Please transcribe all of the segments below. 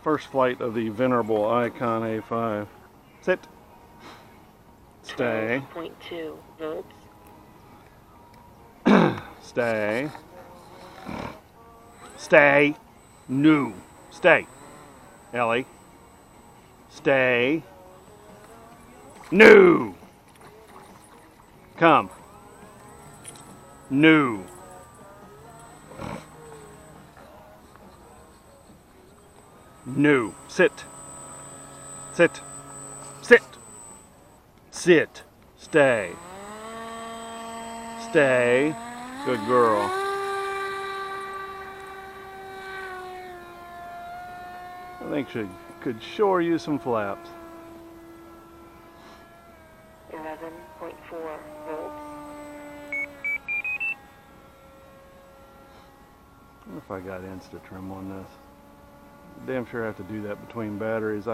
First flight of the venerable Icon A5. Sit. Stay. 12.2 volts. Stay. Stay. No. Stay. Ellie. Stay. No. Come. No. No. Sit. Sit. Sit. Sit. Stay. Stay. Good girl. I think she could sure use some flaps. 11.4 volts. I wonder if I got Insta-Trim on this. Damn sure I have to do that between batteries.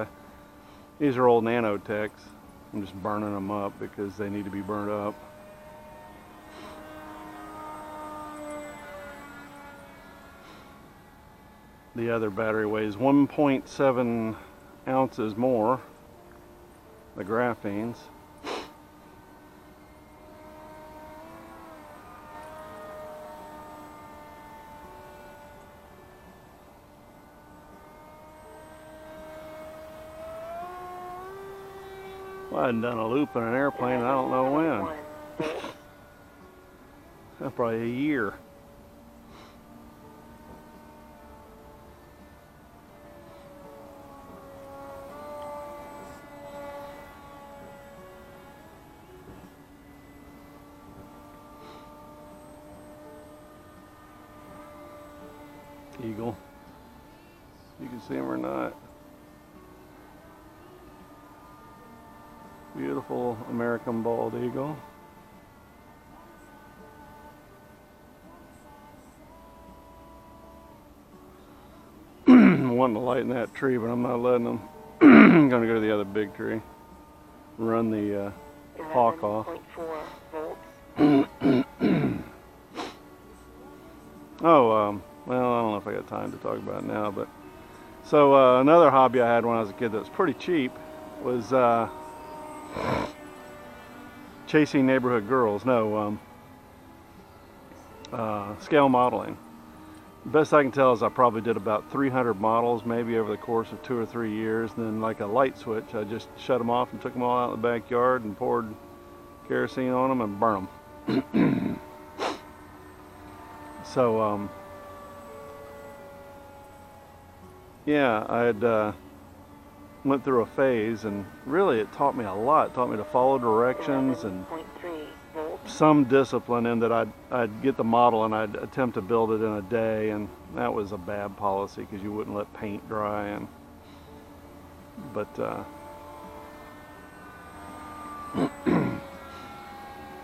These are old Nanotechs. I'm just burning them up because they need to be burned up. The other battery weighs 1.7 ounces more, the graphenes. Well, I hadn't done a loop in an airplane and I don't know when. Probably a year. Eagle. You can see him or not. Beautiful American bald eagle. I'm wanting to lighten that tree, but I'm not letting them. I'm going to go to the other big tree. Run the hawk off. 11.4 volts. Oh, well, I don't know if I got time to talk about it now, but so another hobby I had when I was a kid that was pretty cheap was chasing neighborhood girls. No, scale modeling. Best I can tell is I probably did about 300 models maybe over the course of 2 or 3 years. And then like a light switch, I just shut them off and took them all out in the backyard and poured kerosene on them and burned them. So yeah, I had went through a phase, and really it taught me a lot. It taught me to follow directions and some discipline in that I'd get the model and I'd attempt to build it in a day, and that was a bad policy because you wouldn't let paint dry. And but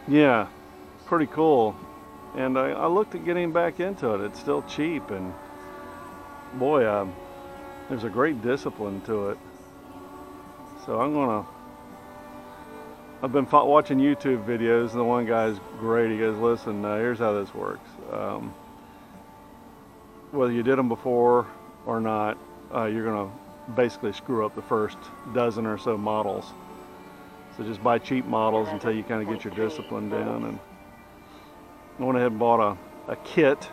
yeah, pretty cool. And I looked at getting back into it. It's still cheap, and boy, there's a great discipline to it. So I've been watching YouTube videos, and the one guy's great. He goes, listen, here's how this works. Whether you did them before or not, you're going to basically screw up the first dozen or so models. So just buy cheap models until you kind of get your discipline down. And I went ahead and bought a kit,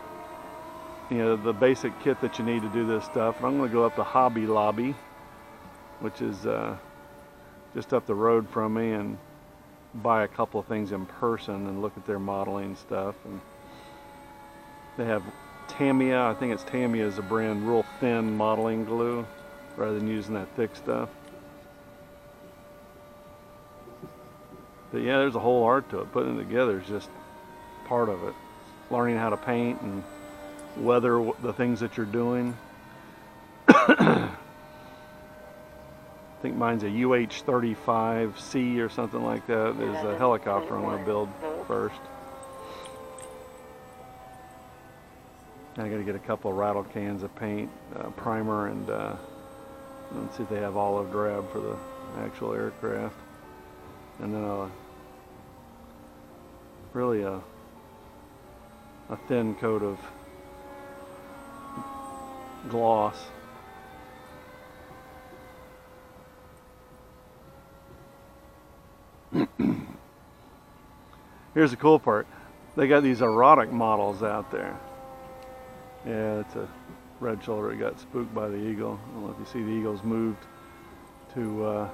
the basic kit that you need to do this stuff. And I'm going to go up to Hobby Lobby, which is just up the road from me, and buy a couple of things in person and look at their modeling stuff. And they have Tamiya, I think it's Tamiya is a brand, real thin modeling glue rather than using that thick stuff. But yeah, there's a whole art to it. Putting it together is just part of it. Learning how to paint and weather the things that you're doing. I think mine's a UH-35C or something like that. There's a helicopter I'm going to build first. I got to get a couple of rattle cans of paint, primer, and let's see if they have olive drab for the actual aircraft. And then really a thin coat of gloss. Here's the cool part. They got these erotic models out there. Yeah, it's a red shoulder that got spooked by the eagle. I don't know if you see the eagle's moved to a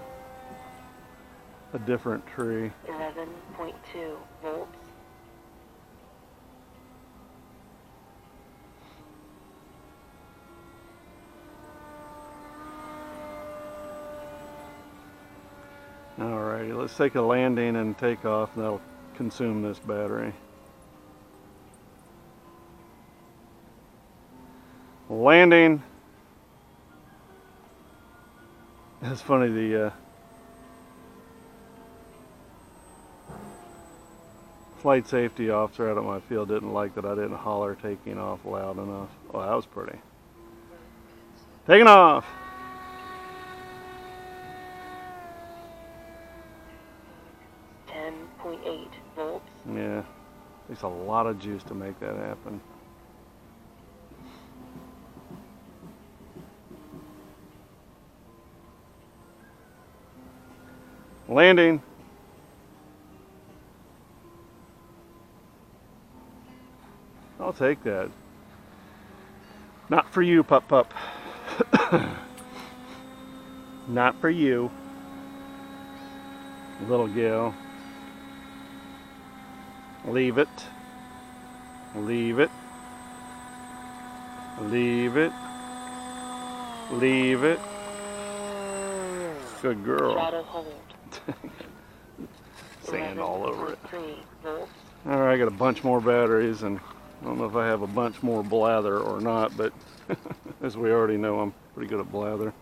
different tree. 11.2 volts. Alrighty, let's take a landing and take off, and that'll consume this battery. Landing. It's funny, the flight safety officer out at my field didn't like that I didn't holler taking off loud enough. Oh, that was pretty. Taking off! 10.8 volts. Yeah, takes a lot of juice to make that happen. Landing. I'll take that. Not for you, pup pup. Not for you, little gal. Leave it. Leave it. Leave it. Leave it. Good girl. Throttle hold. Sand all over it. 3 volts. Alright, I got a bunch more batteries, and I don't know if I have a bunch more blather or not, but as we already know, I'm pretty good at blather.